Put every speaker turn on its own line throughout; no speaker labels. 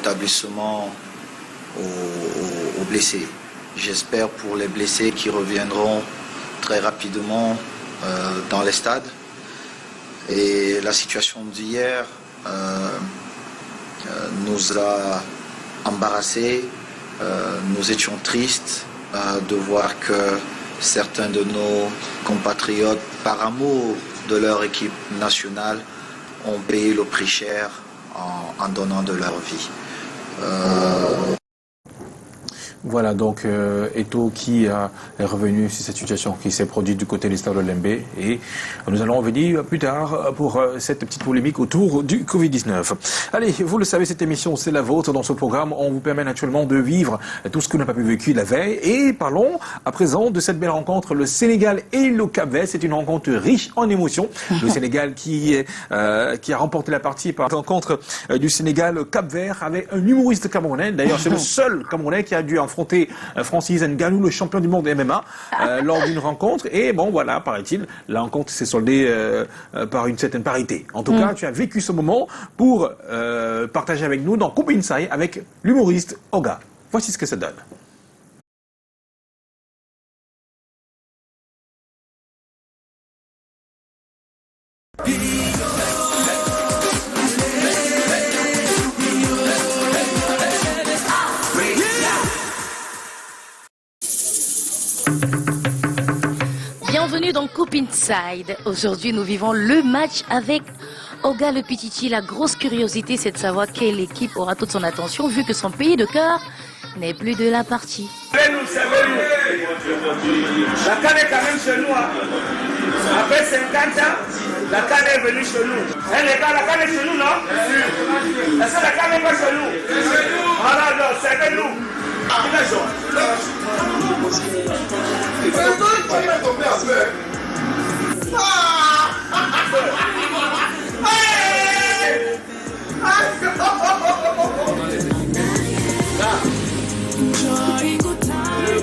rétablissement aux blessés. J'espère pour les blessés qui reviendront très rapidement dans les stades. Et la situation d'hier nous a embarrassés. Nous étions tristes de voir que certains de nos compatriotes, par amour de leur équipe nationale, ont payé le prix cher en donnant de leur vie.
Voilà donc Eto'o qui est revenu sur cette situation qui s'est produite du côté des stades Olembe, et nous allons revenir plus tard pour cette petite polémique autour du Covid-19. Allez, vous le savez, cette émission c'est la vôtre. Dans ce programme, on vous permet naturellement de vivre tout ce que n'a pas pu vécu la veille, et parlons à présent de cette belle rencontre, le Sénégal et le Cap-Vert. C'est une rencontre riche en émotions. Le Sénégal qui a remporté la partie par la rencontre du Sénégal-Cap-Vert avec un humoriste camerounais. D'ailleurs, c'est le seul Camerounais qui a dû affronter Francis Ngannou, le champion du monde de MMA, lors d'une rencontre. Et bon, voilà, paraît-il, la rencontre s'est soldée par une certaine parité. En tout cas, tu as vécu ce moment pour partager avec nous dans Coupe Inside avec l'humoriste Oga. Voici ce que ça donne.
Bienvenue dans Coupe Inside. Aujourd'hui, nous vivons le match avec Oga le Pititi. La grosse curiosité, c'est de savoir quelle équipe aura toute son attention, vu que son pays de cœur n'est plus de la partie.
La CAN est quand même chez nous. Après 50 ans, la CAN est venue chez nous. Les gars, la CAN est chez nous, non? Est-ce que la CAN n'est pas chez nous? Voilà, non, c'est que nous.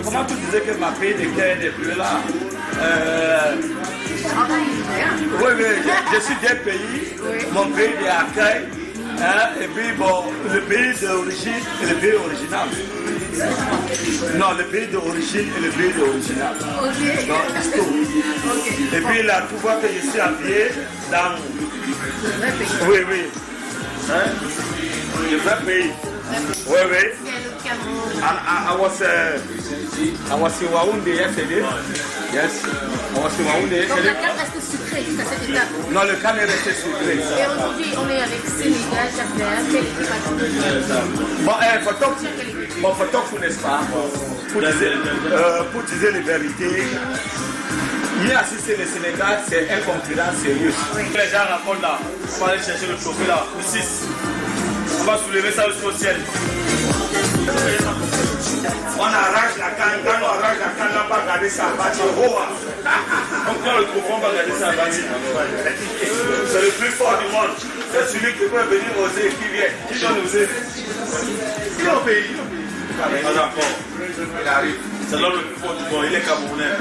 Comment tu disais que ma pays de cœur n'est plus là? Oui, je suis d'un pays, mon pays d'accueil, et puis bon, le pays d'origine et le pays original. Non, le pays d'origine et le pays d'original. Okay. Non, c'est tout. Okay. Et puis là, tu vois que je suis habillé dans... Oui, oui. Hein? Le vrai pays. Oui, oui. I was in Waoundé yesterday. Yes. I was in Waoundé yesterday.
Donc la CAN reste sucrée jusqu'à cette étape.
Non, le CAN est resté sucré.
Et aujourd'hui, on est avec Sénégal, Cap-Vert. Quelle équipe a-t-il?
Bon, faut n'est-ce pas? Pour dire les vérités, hier assister le Sénégal, c'est un concurrent sérieux. Oui. Les gens racontent là, on va aller chercher le trophée là, le 6. On va soulever ça jusqu'au ciel. On arrange la canne, quand on arrange la canne, on va garder ça à bâtir. Donc quand le trophée, on va garder ça à bâtir. C'est le plus fort du monde. C'est celui qui peut venir oser, qui vient, qui donne oser. Il est au pays. Pas d'accord. Il arrive. C'est l'homme le plus fort du monde, il est camerounais.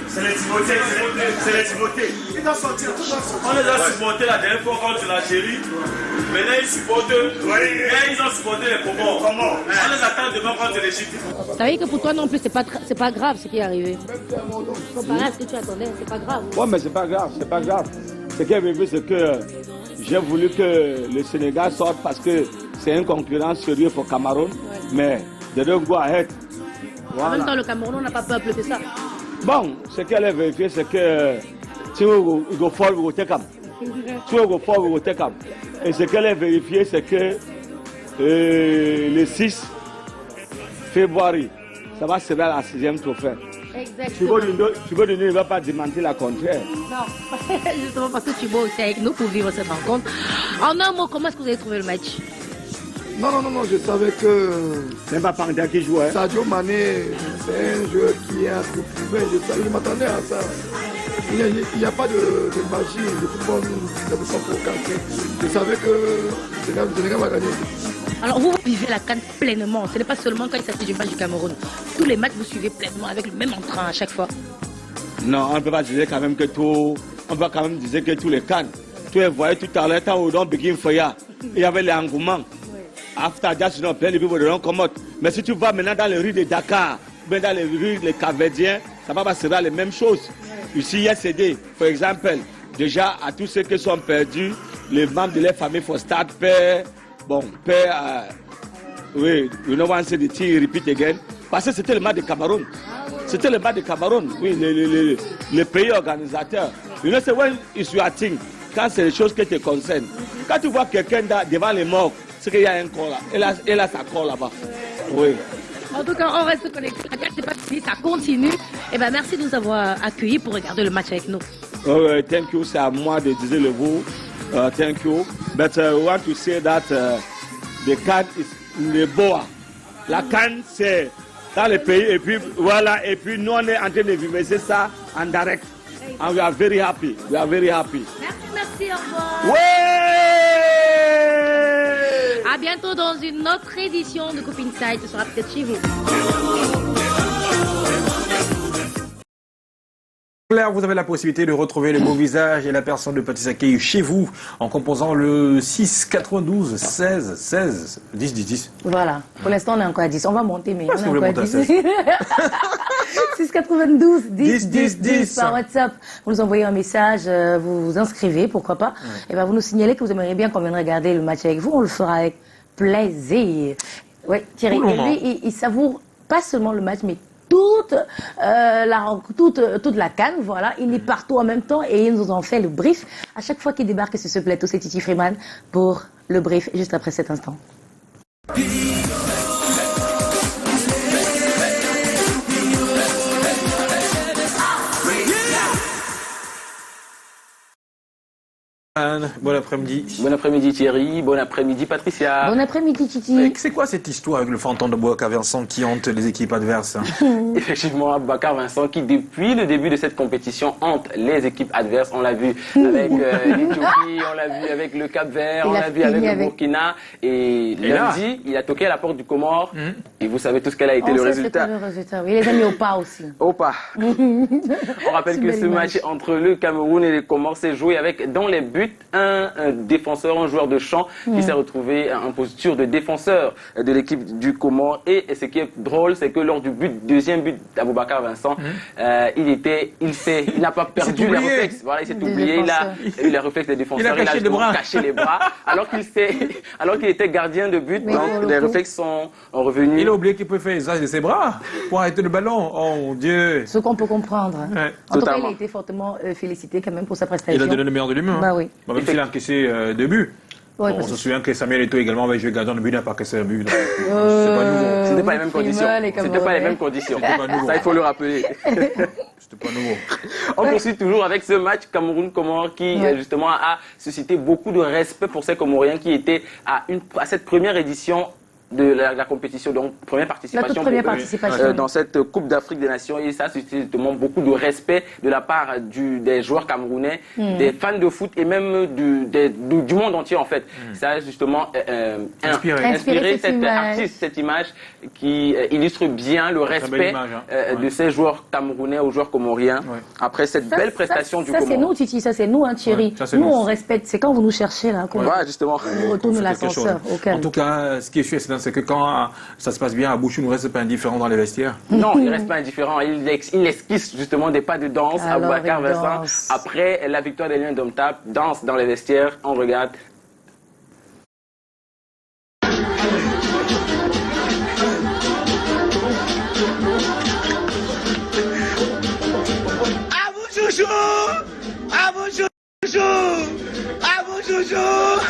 C'est les Timothées, c'est les Timothées. Ils doivent sortir, tout doit sortir. On les a supportés la dernière fois contre l'Algérie. Maintenant ils supportent, ils ont supporté les Comores. On les attend demain contre l'Égypte.
Ça veut dire que pour toi non plus, c'est pas grave ce qui est arrivé. Comparé à ce que tu attendais, c'est pas grave.
Ouais, mais c'est pas grave, c'est pas grave. Ce qui est arrivé, c'est que j'ai voulu que le Sénégal sorte parce que c'est un concurrent sérieux pour Cameroun. Ouais. Mais de deux go ahead.
Voilà. En même temps, le Cameroun, on n'a pas peuple, c'est ça.
Bon, ce qu'elle a vérifié, c'est que si vous go fall, vous take up. Si vous go fall, vous take up. Et ce qu'elle a vérifié, c'est que le 6 février, ça va servir à la 6e trophée.
Exactement.
Thibaut ne va pas demander la contraire.
Non, justement parce que Thibaut aussi avec nous pour vivre cette rencontre. En un mot, comment est-ce que vous avez trouvé le match?
Non, je savais que...
C'est pas Panda qui jouait.
Sadio Mané, c'est un joueur qui est un peu plus belle. Je m'attendais à ça. Il n'y a pas de magie de football provocateur. Je savais que le Sénégal va gagner.
Alors vous vivez la CAN pleinement. Ce n'est pas seulement quand il s'agit du match du Cameroun. Tous les matchs, vous suivez pleinement avec le même entrain à chaque fois.
Non, on ne peut pas dire quand même que tout... On peut quand même dire que tous les CAN. Tu voyais tout à l'heure, quand Odon Begin Foya, il y avait l'engouement. after that, plenty people they don't come out. Mais si tu vas maintenant dans les rues de Dakar, bien dans les rues les Capverdiens, ça va pas sera les mêmes choses. Ici, il y a CD, par exemple, déjà à tous ceux qui sont perdus, les membres de leur famille faut start pay, oui, you know one say the thing repeat again. Parce que c'était le match de Cameroun. C'était le match de Cameroun, oui, le pays organisateur. You know, c'est when it's your thing, quand c'est les choses qui te concernent. Quand tu vois quelqu'un devant les morts, c'est qu'il y a un corps là. Elle a sa corps là-bas. Oui.
En tout cas, on reste connecté. C'est pas fini, ça continue. Et ben, merci de nous avoir accueillis pour regarder le match avec nous.
Thank you, c'est à moi de dire le mot. Thank you. But we want to say that the CAN is le boa. La CAN, c'est dans le pays. Et puis, voilà. Et puis, nous, on est en train de vivre ça en direct. And we are very happy. We are very happy.
Merci, au revoir.
Ouais!
À bientôt dans une autre édition de Coupe Inside. Ce sera peut-être chez vous.
Claire, vous avez la possibilité de retrouver le beau visage et la personne de Patrice Akei chez vous en composant le 6 92 16 16 10 10 10.
Voilà. Pour l'instant, on est encore à 10. On va monter, mais on est
vous
encore à 10. 6 92 10 10 10 par WhatsApp. Vous nous envoyez un message, vous vous inscrivez, pourquoi pas. Et ben vous nous signalez que vous aimeriez bien qu'on vienne regarder le match avec vous. On le fera avec plaisir. Oui, Thierry. Et lui, il savoure pas seulement le match, mais toute la CAN, voilà, il est partout en même temps et il nous en fait le brief. À chaque fois qu'il débarque sur ce plateau, c'est Titi Freeman pour le brief, juste après cet instant.
Bon après-midi.
Bon après-midi Thierry, bon après-midi Patricia.
Bon après-midi Titi.
C'est quoi cette histoire avec le fantôme de Boubacar Vincent qui hante les équipes adverses?
Effectivement, Boubacar Vincent qui depuis le début de cette compétition hante les équipes adverses. On l'a vu avec l'Éthiopie, on l'a vu avec le Cap-Vert, on l'a vu avec le Burkina. Et lundi, il a toqué à la porte du Comore. Et vous savez tout ce qu'elle a été le résultat.
Le résultat. Oui, les amis au pas aussi.
Au pas. On rappelle que ce match entre le Cameroun et les Comores s'est joué avec dans les buts un défenseur, un joueur de champ qui s'est retrouvé en posture de défenseur de l'équipe du Comore. Et ce qui est drôle, c'est que lors du deuxième but d'Aboubacar Vincent, il n'a pas perdu les réflexes. Voilà, il s'est oublié, il a eu les réflexes des défenseurs, il a caché les bras, alors qu'il était gardien de but, donc les réflexes sont revenus.
Il a oublié qu'il peut faire usage de ses bras pour arrêter le ballon. Oh mon Dieu.
Ce qu'on peut comprendre.
Ouais.
En tout cas, il a été fortement félicité quand même pour sa prestation.
Il a donné le meilleur de lui-même.
Bah oui.
Même s'il a encaissé 2 buts.
Ouais,
on se souvient que Samuel Eto'o également avait joué gardien de but, n'a pas cassé un but. C'est
pas nouveau. C'était pas les mêmes conditions. C'était pas les mêmes conditions. Ça, il faut le rappeler.
C'était pas nouveau.
On poursuit toujours avec ce match Cameroun-Comores qui justement a suscité beaucoup de respect pour ces Comoriens qui étaient à cette première édition de la compétition, donc première participation, dans cette Coupe d'Afrique des Nations, et ça suscite justement beaucoup de respect de la part des joueurs camerounais, des fans de foot et même du monde entier en fait. Ça a justement inspiré cette image qui illustre bien le respect de ces joueurs camerounais aux joueurs comoriens après cette belle prestation du Comore.
Ça c'est nous Titi, ça c'est nous Thierry. Nous on respecte, c'est quand vous nous cherchez là qu'on
justement.
retourne l'ascenseur au calme.
En tout cas, ce qui est sûr, c'est que quand ça se passe bien à Bouchou, il ne reste pas indifférent dans les vestiaires.
Non, il ne reste pas indifférent. Il esquisse justement des pas de danse à Boubacar Vincent. Après la victoire des Lions d'Omtap, danse dans les vestiaires. On regarde.
À vous chouchou! À vous chouchou! À vous chouchou!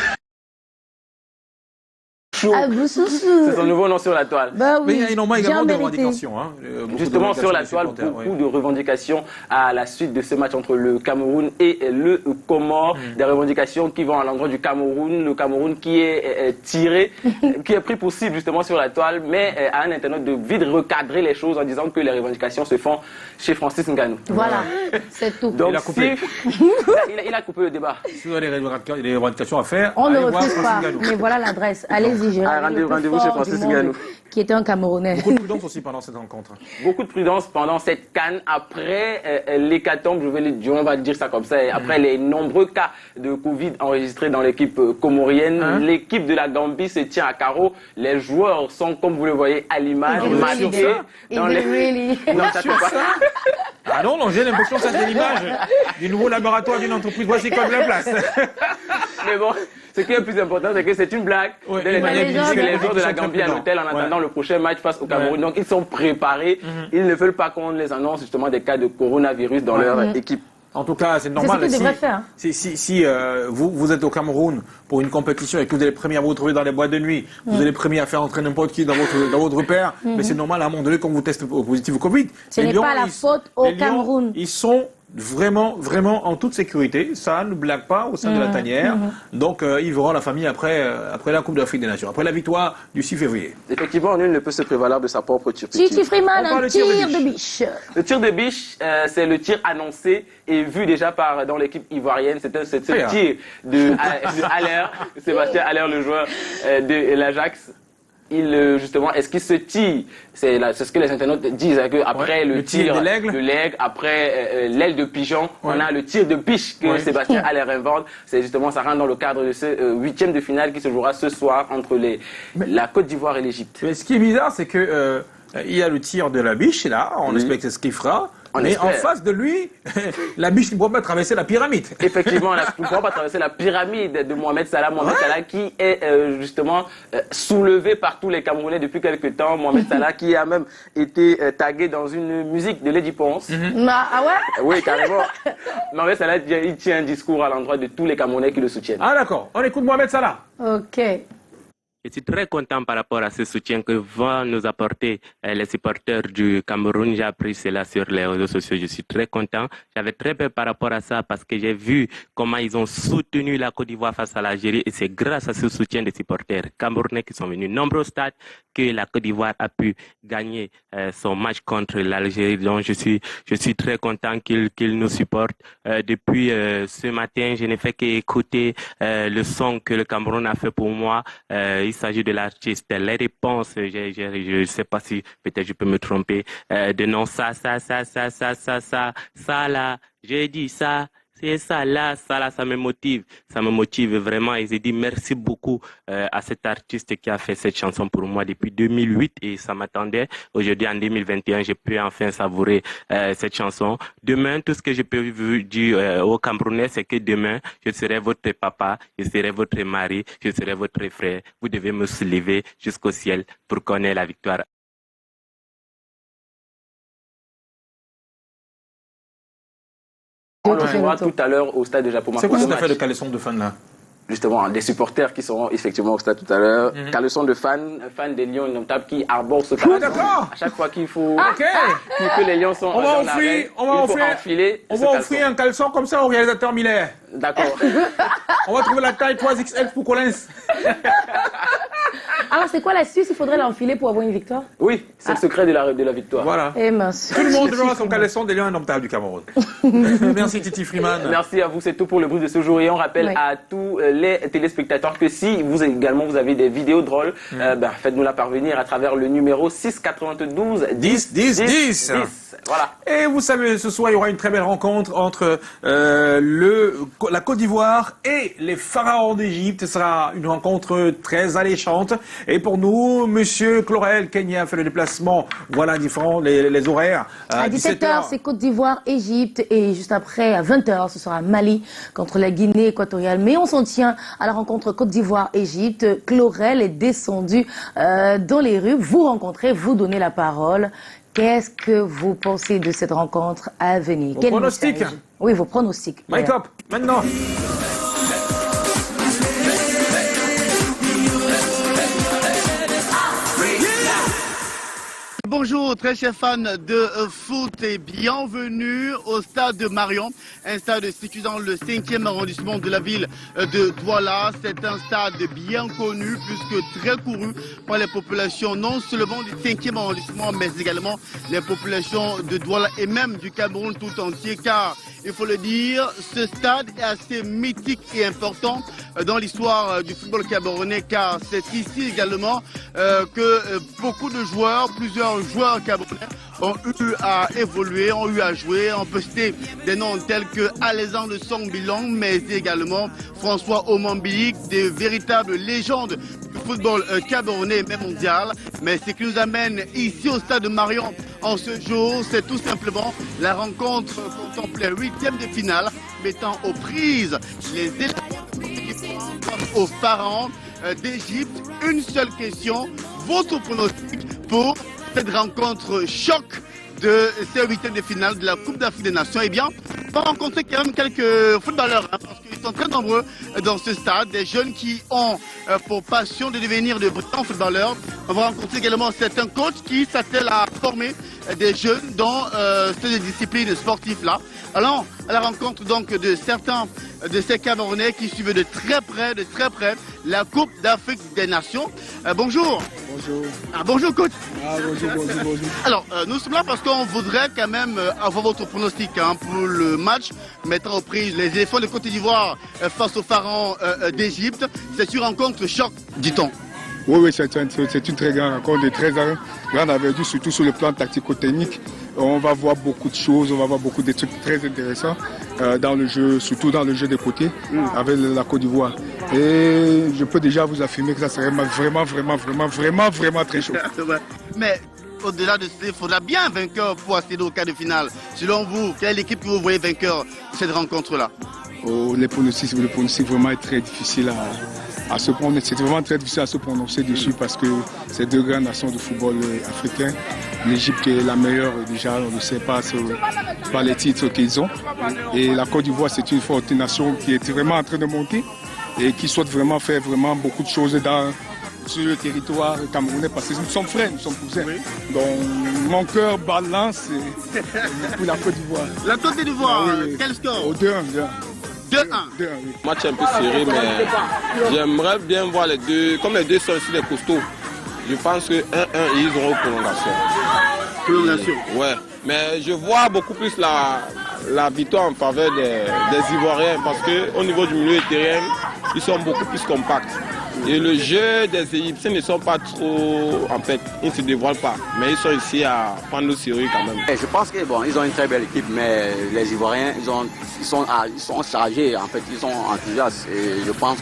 C'est son nouveau nom sur la toile.
Bah oui,
mais il y a également des revendications. Hein,
justement, sur la toile, beaucoup de revendications à la suite de ce match entre le Cameroun et le Comore. Des revendications qui vont à l'endroit du Cameroun. Le Cameroun qui est tiré, qui est pris pour cible justement sur la toile, mais à un internaute de vite recadrer les choses en disant que les revendications se font chez Francis Ngannou.
Voilà, c'est tout.
Donc,
il a coupé.
Il a coupé le débat.
Si vous avez des revendications à faire,
on ne refuse pas. Mais voilà l'adresse. Allez-y,
rendez-vous chez Francis Ngannou.
qui était un Camerounais.
Beaucoup de prudence aussi pendant cette rencontre.
Beaucoup de prudence pendant cette CAN. Après l'hécatombe, on va dire ça comme ça, et après les nombreux cas de Covid enregistrés dans l'équipe comorienne, l'équipe de la Gambie se tient à carreau. Les joueurs sont, comme vous le voyez à l'image, masqués dans les...
Non,
ça fait pas.
Ah non, j'ai l'impression que ça c'est l'image du nouveau laboratoire d'une entreprise. Voici comme la place.
Mais bon, ce qui est le plus important, c'est que c'est une blague.
Ouais,
les joueurs de la
sont
Gambie à
prudents.
l'hôtel en attendant le prochain match face au Cameroun. Donc ils sont préparés. Ils ne veulent pas qu'on les annonce justement des cas de coronavirus dans leur équipe.
En tout cas, c'est normal.
C'est ce qu'ils devraient faire.
Si vous êtes au Cameroun pour une compétition et que vous êtes les premiers à vous retrouver dans les boîtes de nuit, vous êtes les premiers à faire entrer n'importe qui dans votre repère, mais c'est normal à un moment donné qu'on vous teste positif au Covid.
Ce n'est pas la faute au Cameroun.
Ils sont vraiment en toute sécurité. Ça ne blague pas au sein de la tanière. Donc, ils verront la famille après la Coupe d'Afrique des Nations, après la victoire du 6 février.
Effectivement, nul ne peut se prévaloir de sa propre tir.
Titi Freeman, un tir de biche.
Le tir de biche, c'est le tir annoncé et vu déjà dans l'équipe ivoirienne. C'est ce tir de Haller, Sébastien Haller, le joueur de l'Ajax. Justement, est-ce qu'il se tire? C'est ce que les internautes disent, que après le tir de l'aigle, après l'aile de pigeon, on a le tir de biche que Sébastien Haller invente. C'est justement, ça rentre dans le cadre de ce 8e de finale qui se jouera ce soir entre la Côte d'Ivoire et l'Égypte.
Mais ce qui est bizarre, c'est que il y a le tir de la biche là. On espère que c'est ce qu'il fera. Mais en face de lui, la biche ne pourra pas traverser la pyramide.
Effectivement, elle ne pourra pas traverser la pyramide de Mohamed Salah. Mohamed Salah qui est justement soulevé par tous les Camerounais depuis quelques temps. Mohamed Salah qui a même été tagué dans une musique de Lady Ponce.
Ah ouais?
Oui, carrément. Mohamed Salah, il tient un discours à l'endroit de tous les Camerounais qui le soutiennent.
Ah d'accord, on écoute Mohamed Salah.
Ok.
Je suis très content par rapport à ce soutien que vont nous apporter les supporters du Cameroun. J'ai appris cela sur les réseaux sociaux. Je suis très content. J'avais très peur par rapport à ça parce que j'ai vu comment ils ont soutenu la Côte d'Ivoire face à l'Algérie et c'est grâce à ce soutien des supporters camerounais qui sont venus nombreux au stade que la Côte d'Ivoire a pu gagner son match contre l'Algérie. Donc je suis très content qu'ils nous supportent. Depuis ce matin, je n'ai fait qu'écouter le son que le Cameroun a fait pour moi. Il s'agit de l'artiste Les Réponses. Je ne sais pas si peut-être je peux me tromper de nom. Ça là, j'ai dit ça. C'est ça là, ça me motive. Ça me motive vraiment. Et j'ai dit merci beaucoup à cet artiste qui a fait cette chanson pour moi depuis 2008 et ça m'attendait. Aujourd'hui, en 2021, j'ai pu enfin savourer cette chanson. Demain, tout ce que je peux dire aux Camerounais, c'est que demain, je serai votre papa, je serai votre mari, je serai votre frère. Vous devez me soulever jusqu'au ciel pour qu'on ait la victoire.
On le revoit tout à l'heure au stade de Japon.
C'est quoi cette affaire de caleçon de fan là?
Justement, des supporters qui seront effectivement au stade tout à l'heure. Caleçon de fans des Lions indomptables qui arborent ce caleçon.
D'accord.
À chaque fois qu'il faut que les Lions sont
on va offrir un caleçon comme ça au réalisateur Miller.
D'accord.
On va trouver la taille 3XL pour Collins.
Alors, c'est quoi l'astuce? Il faudrait l'enfiler pour avoir une victoire?
Oui, c'est le secret de la victoire.
Voilà.
Eh mince.
Tout le monde aura son caleçon des Lions indomptables du Cameroun. Merci Titi Freeman.
Merci à vous, c'est tout pour le brief de ce jour. Et on rappelle à tous les téléspectateurs que si vous également vous avez des vidéos drôles, faites-nous la parvenir à travers le numéro 692 10 10 10. Voilà.
Et vous savez, ce soir, il y aura une très belle rencontre entre la Côte d'Ivoire et les pharaons d'Égypte. Ce sera une rencontre très alléchante. Et pour nous, Monsieur Clorel, Kenya a fait le déplacement. Voilà différents les horaires.
À 17h, c'est Côte d'Ivoire, Égypte. Et juste après, à 20h, ce sera Mali contre la Guinée équatoriale. Mais on s'en tient à la rencontre Côte d'Ivoire-Égypte. Clorel est descendu dans les rues. Vous rencontrez, vous donnez la parole. Qu'est-ce que vous pensez de cette rencontre à venir?
Vos pronostics.
Oui, vos pronostics.
Mike Up, maintenant.
Bonjour très chers fans de foot et bienvenue au stade de Marion, un stade situé dans le 5e arrondissement de la ville de Douala. C'est un stade bien connu, plus que très couru par les populations non seulement du 5e arrondissement mais également les populations de Douala et même du Cameroun tout entier, car il faut le dire, ce stade est assez mythique et important dans l'histoire du football camerounais, car c'est ici également que beaucoup de joueurs, plusieurs joueurs camerounais ont eu à évoluer, ont eu à jouer. On peut citer des noms tels que Alexandre Songbilong, mais également François Omambili, des véritables légendes du football camerounais et même mondial. Mais ce qui nous amène ici au stade de Marion en ce jour, c'est tout simplement la rencontre contemplée 8e de finale, mettant aux prises les éléments aux pharaons d'Égypte. Une seule question, votre pronostic pour cette rencontre choc de ces 8e de finale de la Coupe d'Afrique des Nations? Eh bien, on va rencontrer quand même quelques footballeurs, parce qu'ils sont très nombreux dans ce stade, des jeunes qui ont pour passion de devenir de brillants footballeurs. On va rencontrer également certains coachs qui s'attellent à former des jeunes dans ces disciplines sportives-là. Allons à la rencontre donc de certains de ces Camerounais qui suivent de très près la Coupe d'Afrique des Nations. Bonjour.
Bonjour.
Bonjour coach.
Bonjour.
Alors, nous sommes là parce qu'on voudrait quand même avoir votre pronostic pour le match mettant aux prises les éléphants de Côte d'Ivoire face aux pharaons d'Égypte. C'est une rencontre choc, dit-on.
Oui, c'est une très grande rencontre, de très grande envergure, surtout sur le plan tactico-technique. On va voir beaucoup de choses, on va voir beaucoup de trucs très intéressants dans le jeu, surtout dans le jeu des côtés, avec la Côte d'Ivoire. Et je peux déjà vous affirmer que ça serait vraiment très chaud.
Mais au-delà de ça, il faudra bien un vainqueur pour accéder au quart de finale. Selon vous, quelle est l'équipe que vous voyez vainqueur de cette rencontre-là?
Le pronostic vraiment est très difficile à se prononcer. C'est vraiment très difficile à se prononcer dessus parce que c'est deux grandes nations de football africain. L'Égypte est la meilleure déjà, on ne sait pas par les titres qu'ils ont. Et la Côte d'Ivoire, c'est une forte nation qui est vraiment en train de monter et qui souhaite vraiment faire beaucoup de choses sur le territoire camerounais parce que nous sommes frères, nous sommes cousins. Oui. Donc mon cœur balance pour la Côte d'Ivoire.
La Côte d'Ivoire, oui. Quel score?
Au 2-1.
2-1.
Oui. Match un peu serré, mais j'aimerais bien voir les deux. Comme les deux sont aussi des costauds, je pense que 1-1, ils auront prolongation.
Prolongation?
Ouais, mais je vois beaucoup plus la victoire en faveur des Ivoiriens parce qu'au niveau du milieu de terrain, ils sont beaucoup plus compacts. Et le jeu des Égyptiens ne sont pas trop, en fait, ils ne se dévoilent pas. Mais ils sont ici à prendre le sérieux quand même.
Et je pense qu'ils ont une très belle équipe, mais les Ivoiriens, ils sont chargés, en fait, ils sont enthousiastes. Et je pense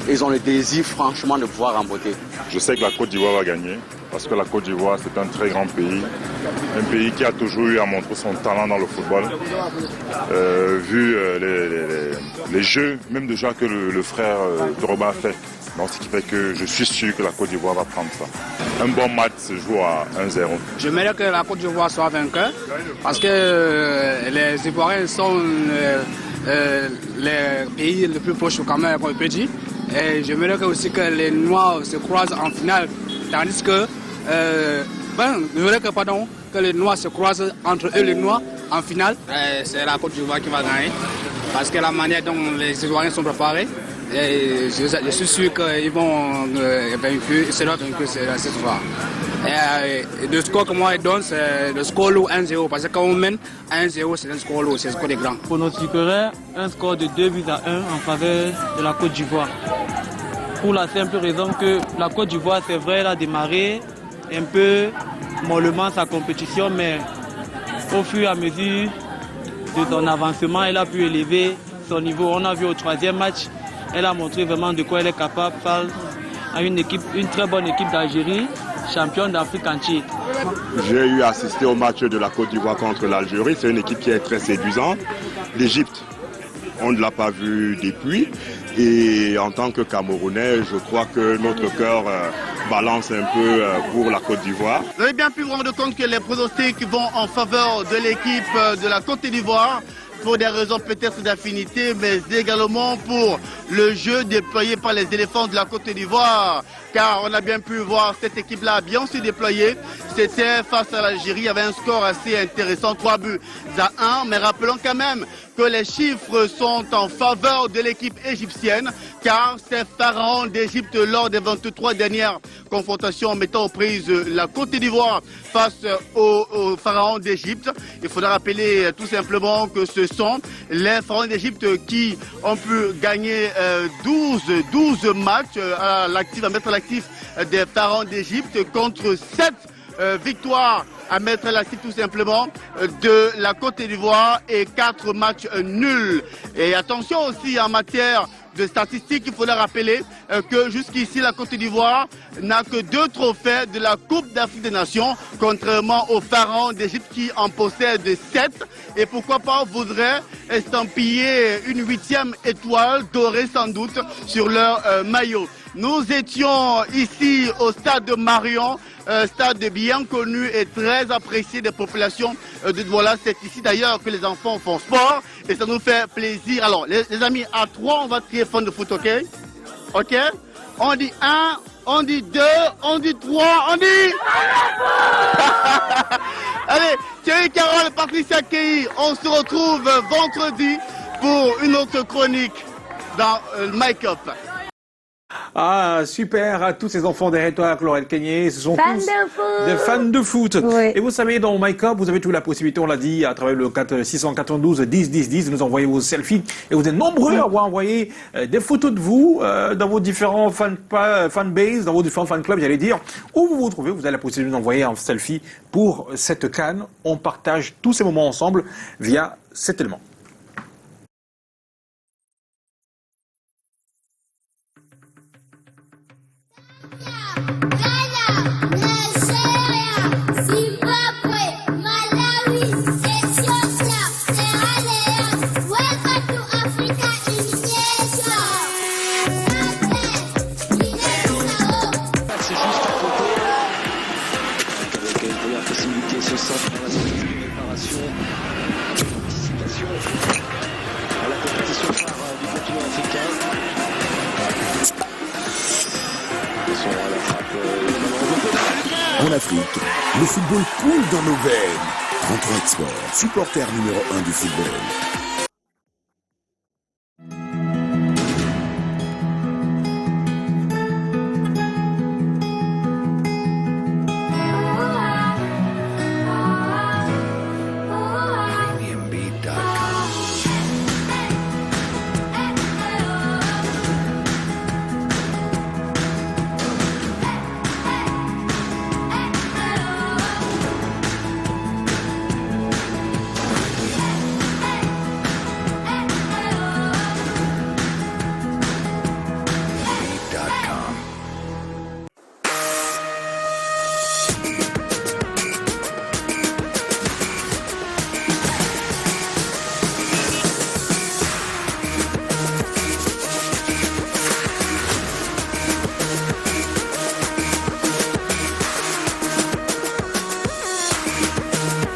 qu'ils ont le désir, franchement, de pouvoir remporter.
Je sais que la Côte d'Ivoire va gagner, parce que la Côte d'Ivoire, c'est un très grand pays. Un pays qui a toujours eu à montrer son talent dans le football. Vu les jeux, même de joueurs que le frère Drogba a fait. Donc, ce qui fait que je suis sûr que la Côte d'Ivoire va prendre ça. Un bon match se joue à 1-0.
J'aimerais que la Côte d'Ivoire soit vainqueur parce que les Ivoiriens sont les pays les plus proches quand même, comme on peut dire. Et j'aimerais aussi que les Noirs se croisent en finale, tandis que que les Noirs se croisent entre eux les Noirs en finale. C'est la Côte d'Ivoire qui va gagner parce que la manière dont les Ivoiriens sont préparés. Et je suis sûr qu'ils vont seront vaincus cette fois. Et le score que moi je donne, c'est le score lourd 1-0. Parce que quand on mène 1-0, c'est un score lourd, c'est un score des grands.
Je pronostiquerai un score de 2-1 en faveur de la Côte d'Ivoire. Pour la simple raison que la Côte d'Ivoire, c'est vrai, elle a démarré un peu mollement sa compétition, mais au fur et à mesure de son avancement, elle a pu élever son niveau. On a vu au 3e match. Elle a montré vraiment de quoi elle est capable face à une très bonne équipe d'Algérie, championne d'Afrique entière.
J'ai eu à assister au match de la Côte d'Ivoire contre l'Algérie. C'est une équipe qui est très séduisante. L'Égypte, on ne l'a pas vu depuis. Et en tant que Camerounais, je crois que notre cœur balance un peu pour la Côte d'Ivoire.
Vous avez bien pu vous rendre compte que les pronostics vont en faveur de l'équipe de la Côte d'Ivoire. Pour des raisons peut-être d'affinité, mais également pour le jeu déployé par les éléphants de la Côte d'Ivoire. Car on a bien pu voir cette équipe-là bien se déployer. C'était face à l'Algérie, il y avait un score assez intéressant, 3-1. Mais rappelons quand même que les chiffres sont en faveur de l'équipe égyptienne, car ces pharaons d'Égypte, lors des 23 dernières confrontations mettant aux prises la Côte d'Ivoire face aux pharaons d'Égypte, il faudra rappeler tout simplement que ce sont les pharaons d'Égypte qui ont pu gagner 12 matchs à mettre à l'actif des pharaons d'Égypte contre 7 victoires à mettre à l'actif tout simplement de la Côte d'Ivoire et 4 matchs nuls. Et attention aussi en matière de statistiques, il faudra rappeler que jusqu'ici la Côte d'Ivoire n'a que 2 trophées de la Coupe d'Afrique des Nations, contrairement aux pharaons d'Égypte qui en possèdent 7. Et pourquoi pas voudrait estampiller une 8e étoile dorée sans doute sur leur maillot. Nous étions ici au stade de Marion, stade bien connu et très apprécié des populations de Douala. C'est ici d'ailleurs que les enfants font sport et ça nous fait plaisir. Alors les amis, à 3 on va crier fan de foot, ok? Ok? On dit 1, on dit 2, on dit 3, on dit... Allez, Thierry Carole et Patricia Kei, on se retrouve vendredi pour une autre chronique dans Mike Up.
Ah, super, à tous ces enfants derrière toi, Laurel Kenyé, ce sont tous des fans de foot. Oui. Et vous savez, dans MyCup, vous avez toute la possibilité, on l'a dit, à travers le 692 10 10 10, de nous envoyer vos selfies. Et vous êtes nombreux à avoir envoyé des photos de vous dans vos différents fanbases, dans vos différents fan clubs, j'allais dire. Où vous vous trouvez, vous avez la possibilité de nous envoyer un selfie pour cette CAN. On partage tous ces moments ensemble via cet élément.
En Afrique, le football coule dans nos veines. 33 Export, supporter numéro 1 du football.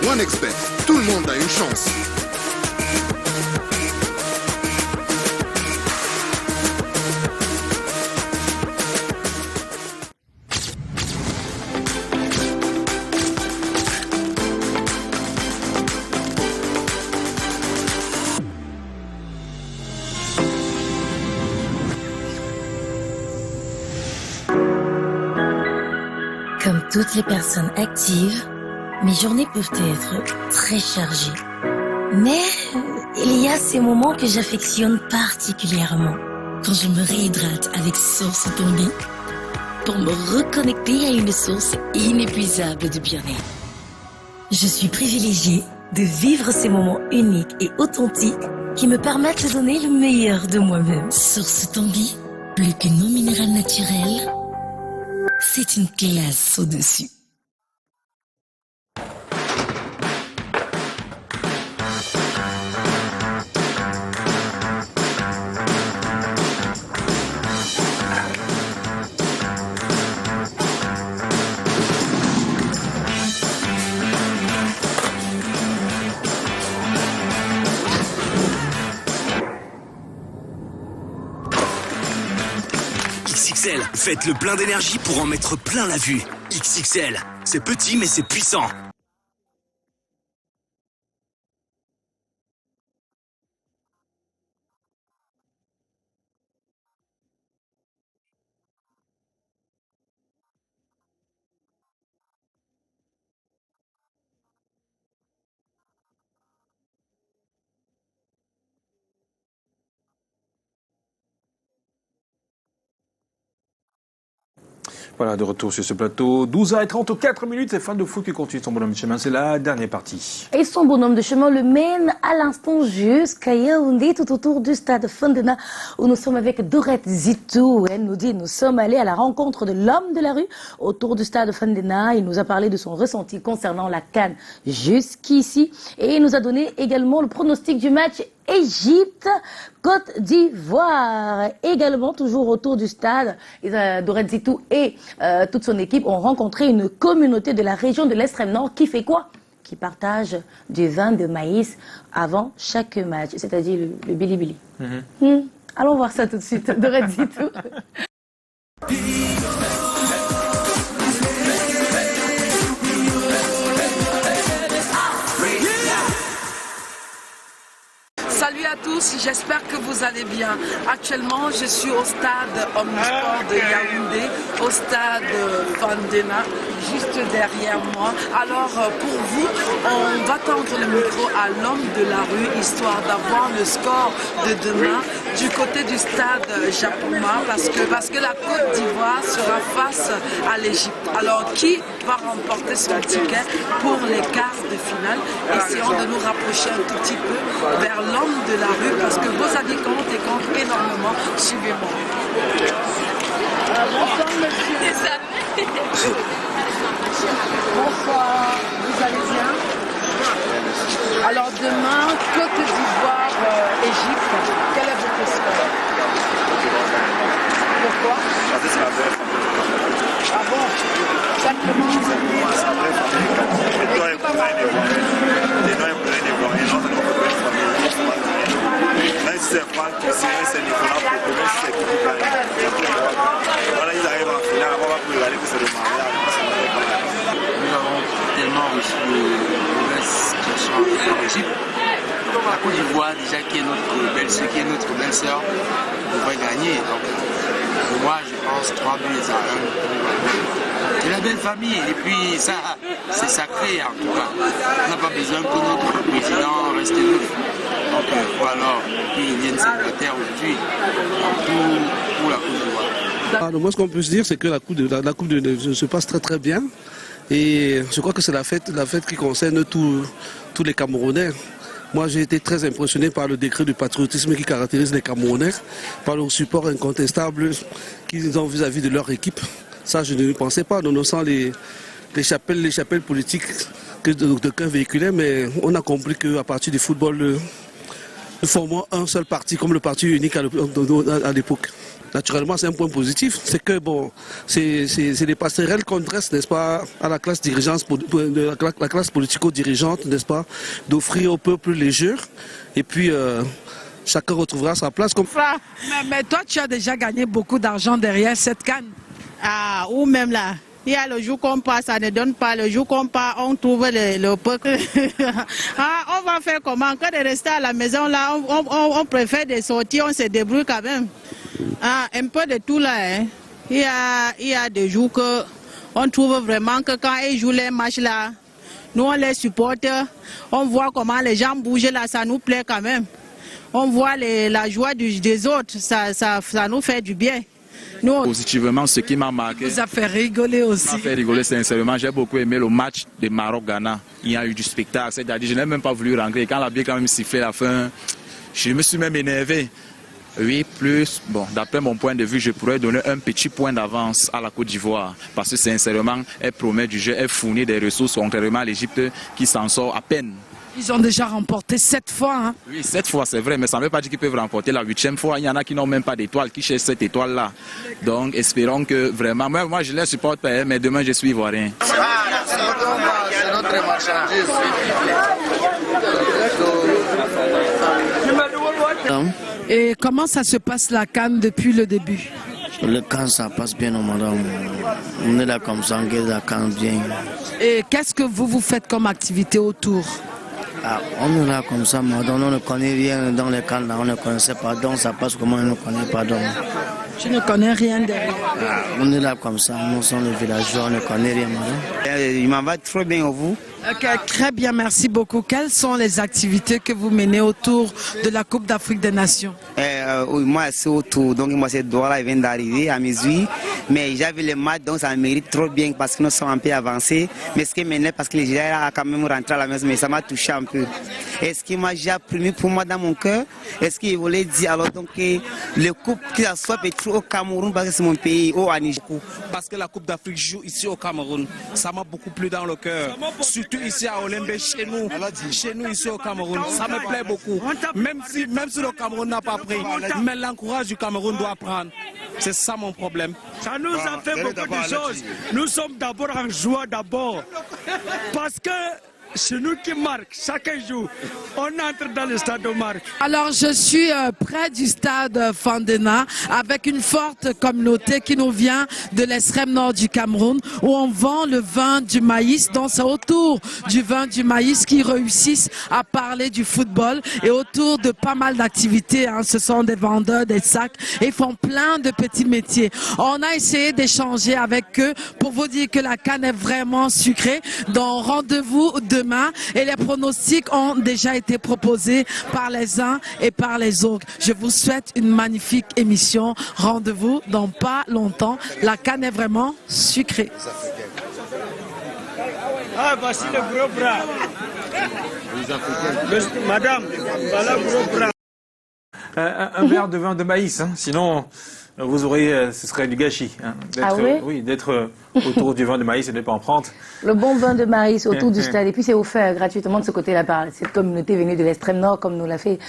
OneXBet, tout le monde a une chance.
Comme toutes les personnes actives, mes journées peuvent être très chargées. Mais il y a ces moments que j'affectionne particulièrement. Quand je me réhydrate avec Source Tanguy pour me reconnecter à une source inépuisable de bien-être. Je suis privilégiée de vivre ces moments uniques et authentiques qui me permettent de donner le meilleur de moi-même. Source Tanguy, plus qu'une eau minérale naturelle, c'est une classe au-dessus.
XXL, faites le plein d'énergie pour en mettre plein la vue. XXL, c'est petit mais c'est puissant.
Voilà, de retour sur ce plateau. 12h34 minutes, c'est fin de foot qui continue son bonhomme de chemin. C'est la dernière partie.
Et son bonhomme de chemin le mène à l'instant jusqu'à Yaoundé, tout autour du stade Fandena, où nous sommes avec Dorette Zitou. Elle nous dit, nous sommes allés à la rencontre de l'homme de la rue autour du stade Fandena. Il nous a parlé de son ressenti concernant la CAN jusqu'ici. Et il nous a donné également le pronostic du match Égypte-Côte d'Ivoire. Également, toujours autour du stade, Dorette Zitou et toute son équipe ont rencontré une communauté de la région de l'extrême nord qui fait quoi? Qui partage du vin de maïs avant chaque match, c'est-à-dire le bilibili. Allons voir ça tout de suite, Dorette Zitou.
Salut à tous, j'espère que vous allez bien. Actuellement, je suis au stade Omnisport de Yaoundé, au stade Fandena, juste derrière moi. Alors, pour vous, on va tendre le micro à l'homme de la rue, histoire d'avoir le score de demain du côté du stade Japoma, parce que la Côte d'Ivoire sera face à l'Égypte. Alors, qui va remporter son ticket pour les quarts de finale? Essayons de nous rapprocher un tout petit peu vers l'homme de la rue, parce que vos avis comptent et comptent énormément. Suivez-moi. Bonsoir monsieur. Bonsoir, vous allez bien? Alors demain, Côte d'Ivoire, Égypte, quel est votre score? Pourquoi? Parce que c'est la vraie famille. Ah bon? Simplement. C'est la vraie famille. Les doigts et pour les Ivoiriens, non, c'est notre vraie famille. Même si c'est Franck, c'est Nicolas, pour c'est qui gagne. Voilà, ils arrivent en finale, on va pouvoir aller que c'est le mariage.
Nous avons tellement reçu de mauvaises situations en Égypte. La Côte d'Ivoire, déjà, qui est notre belle-sœur, devrait gagner. Donc, pour moi, je pense 3 buts à 1. C'est la belle famille, et puis ça, c'est sacré en tout cas. On n'a pas besoin que notre président reste neuf. Donc, voilà, il vient de secrétaire aujourd'hui pour la Côte d'Ivoire.
Moi, ce qu'on peut se dire, c'est que la coupe se passe très très bien. Et je crois que c'est la fête qui concerne tous les Camerounais. Moi, j'ai été très impressionné par le décret du patriotisme qui caractérise les Camerounais, par le support incontestable qu'ils ont vis-à-vis de leur équipe. Ça, je ne pensais pas, nonobstant les chapelles politiques que d'aucuns véhiculaient, mais on a compris qu'à partir du football, nous formons un seul parti, comme le parti unique à l'époque. Naturellement, c'est un point positif, c'est que bon, c'est des passerelles qu'on dresse, n'est-ce pas, à la classe dirigeante, la classe politico-dirigeante, n'est-ce pas, d'offrir au peuple les jeux, et puis chacun retrouvera sa place.
Mais toi, tu as déjà gagné beaucoup d'argent derrière cette canne.
Ah, ou même là. Il y a le jour qu'on passe, ça ne donne pas. Le jour qu'on part, on trouve le peuple. Ah, on va faire comment? Quand de rester à la maison, là, on préfère des sorties, on se débrouille quand même. Ah, un peu de tout là. Hein. Il y a des jours qu'on trouve vraiment que quand ils jouent les matchs là, nous on les supporte, on voit comment les gens bougent là, ça nous plaît quand même. On voit la joie des autres, ça nous fait du bien. Nous,
positivement, ce qui m'a marqué.
Vous a fait rigoler aussi.
Ça m'a fait rigoler sincèrement. J'ai beaucoup aimé le match de Maroc-Ghana. Il y a eu du spectacle. C'est-à-dire, je n'ai même pas voulu rentrer. Quand l'arbitre a même sifflé la fin, je me suis même énervé. Oui, plus, bon, d'après mon point de vue, je pourrais donner un petit point d'avance à la Côte d'Ivoire. Parce que sincèrement, elle promet du jeu, elle fournit des ressources, contrairement à l'Égypte qui s'en sort à peine.
Ils ont déjà remporté 7 fois. Hein.
Oui, 7 fois, c'est vrai, mais ça ne veut pas dire qu'ils peuvent remporter la 8e fois. Il y en a qui n'ont même pas d'étoile, qui cherchent cette étoile-là. Donc, espérons que vraiment... Moi, je les supporte pas, mais demain, je suis ivoirien.
C'est notre marchandise.
Et comment ça se passe la CAN depuis le début?
Le CAN, ça passe bien, madame. On est là comme ça, on gagne la CAN bien.
Et qu'est-ce que vous faites comme activité autour?
Ah, on est là comme ça, madame. On ne connaît rien dans les CAN, on ne connaissait pas. Donc ça passe comment on ne connaît pas. Donc.
Tu ne connais rien derrière?
Ah, on est là comme ça, nous sommes les villageois, on ne connaît rien, madame.
Il m'en va très bien, vous.
Okay, très bien, merci beaucoup. Quelles sont les activités que vous menez autour de la Coupe d'Afrique des Nations?
moi c'est autour, donc moi c'est Douala, il vient d'arriver à Mesui. Mais j'avais le match, donc ça mérite trop bien parce que nous sommes un peu avancés. Mais ce qui m'énerve, parce que les Nigeria a quand même rentré à la maison, mais ça m'a touché un peu. Est-ce qu'il m'a déjà pris pour moi dans mon cœur? Est-ce qu'il voulait dire alors donc que le coupe qui a soit peut-être au Cameroun parce que c'est mon pays, au Niger?
Parce que la Coupe d'Afrique joue ici au Cameroun, ça m'a beaucoup plu dans le cœur. Surtout ici à Olembe, chez nous ici au Cameroun, ça me plaît beaucoup. Même si le Cameroun n'a pas pris, mais l'encourage du Cameroun doit prendre. C'est ça mon problème.
Ça nous a fait beaucoup de choses. Nous sommes d'abord en joie d'abord. Parce que c'est nous qui marquons chaque jour. On entre dans le stade de marque.
Alors je suis près du stade Fandena avec une forte communauté qui nous vient de l'extrême nord du Cameroun où on vend le vin du maïs. Donc c'est autour du vin du maïs qu'ils réussissent à parler du football et autour de pas mal d'activités. Hein. Ce sont des vendeurs, des sacs et ils font plein de petits métiers. On a essayé d'échanger avec eux pour vous dire que la canne est vraiment sucrée. Donc rendez-vous demain. Et les pronostics ont déjà été proposés par les uns et par les autres. Je vous souhaite une magnifique émission. Rendez-vous dans pas longtemps. La canne est vraiment sucrée.
Ah, voici le gros bras. Madame, voilà le gros bras.
Un verre de vin de maïs, hein. Sinon vous aurez, ce serait du gâchis. Hein, d'être autour du vin de maïs et de ne pas en prendre.
Le bon vin de maïs autour du stade. Et puis c'est offert gratuitement de ce côté-là par cette communauté venue de l'extrême nord, comme nous l'a fait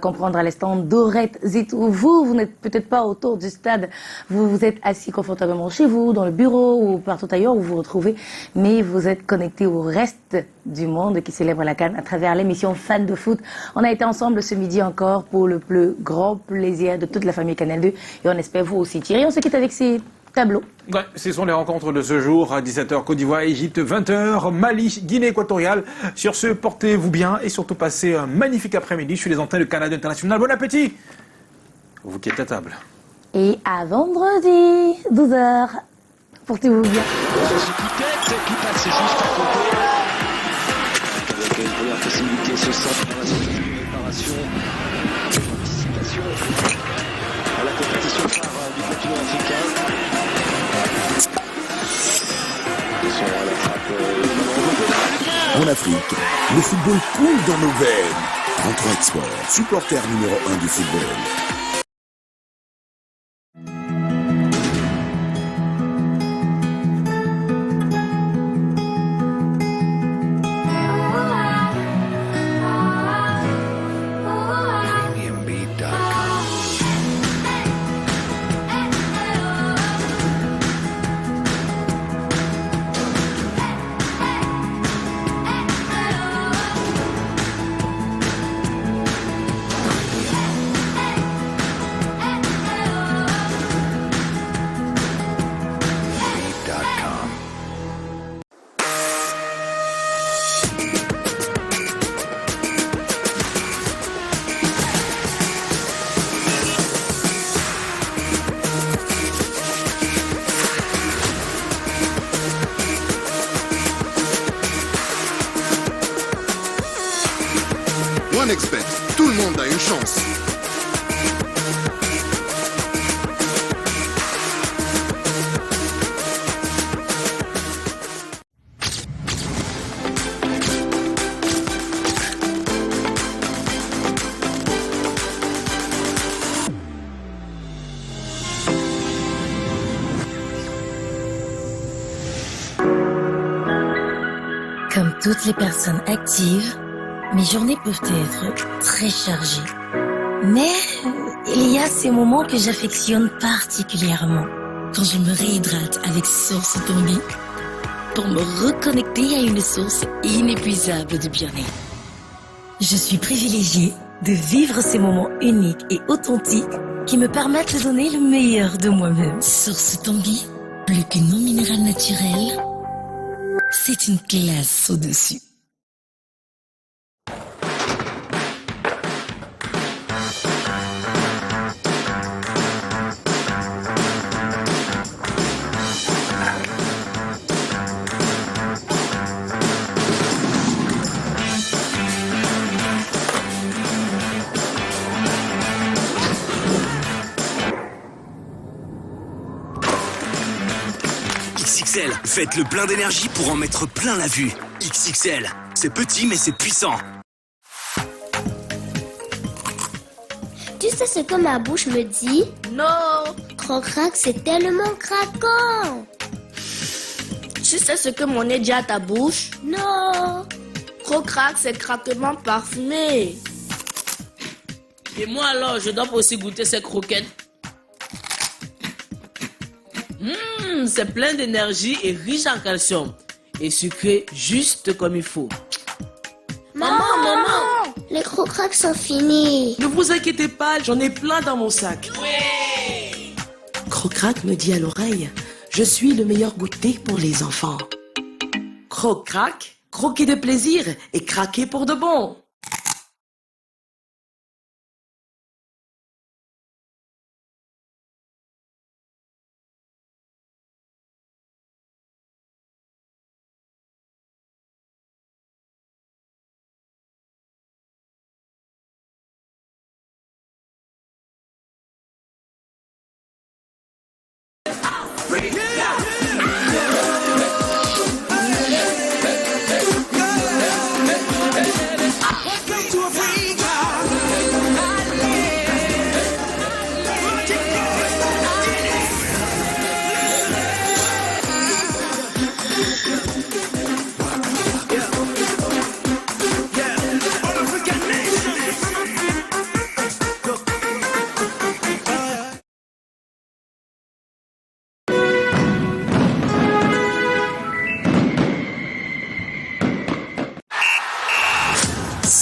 comprendre à l'instant Dorette Zitou. Vous n'êtes peut-être pas autour du stade. Vous êtes assis confortablement chez vous, dans le bureau ou partout ailleurs où vous vous retrouvez. Mais vous êtes connecté au reste du monde qui célèbre la CAN à travers l'émission Fan de foot. On a été ensemble ce midi encore pour le plus grand plaisir de toute la famille Canal 2. Et on espère vous aussi. Thierry, on se quitte avec ces tableaux.
Ouais, ce sont les rencontres de ce jour, à 17h Côte d'Ivoire, Égypte, 20h Mali, Guinée équatoriale. Sur ce, portez-vous bien et surtout passez un magnifique après-midi. Je suis les antennes de Canada International. Bon appétit, vous qui êtes à table.
Et à vendredi, 12h. Portez-vous bien.
Qui passe juste à côté. Avec une première possibilité, ce centre dans la préparation, participation à la compétition phare du continent africain.
En Afrique, le football coule dans nos veines. 33 Export, supporter numéro 1 du football.
OneXBet, tout le monde a une chance.
Comme toutes les personnes actives, mes journées peuvent être très chargées. Mais il y a ces moments que j'affectionne particulièrement. Quand je me réhydrate avec Source Tanguy pour me reconnecter à une source inépuisable de bien-être. Je suis privilégiée de vivre ces moments uniques et authentiques qui me permettent de donner le meilleur de moi-même. Source Tanguy, plus qu'une eau minérale naturelle, c'est une classe au-dessus.
Faites le plein d'énergie pour en mettre plein la vue. XXL, c'est petit mais c'est puissant.
Tu sais ce que ma bouche me dit?
Non.
Croc-crac, c'est tellement craquant.
Tu sais ce que mon nez dit à ta bouche?
Non.
Croc-crac, c'est craquement parfumé. Et moi alors, je dois aussi goûter ces croquettes. C'est plein d'énergie et riche en calcium. Et sucré juste comme il faut.
Maman! Les croc-cracs sont finis.
Ne vous inquiétez pas, j'en ai plein dans mon sac.
Oui.
Croc-crac me dit à l'oreille, je suis le meilleur goûter pour les enfants. Croc-crac, croquer de plaisir et craquer pour de bon.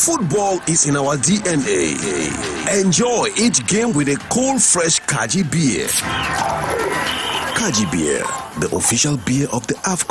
Football is in our DNA. Enjoy each game with a cold, fresh Kaji beer. Kaji beer, the official beer of the AFCON.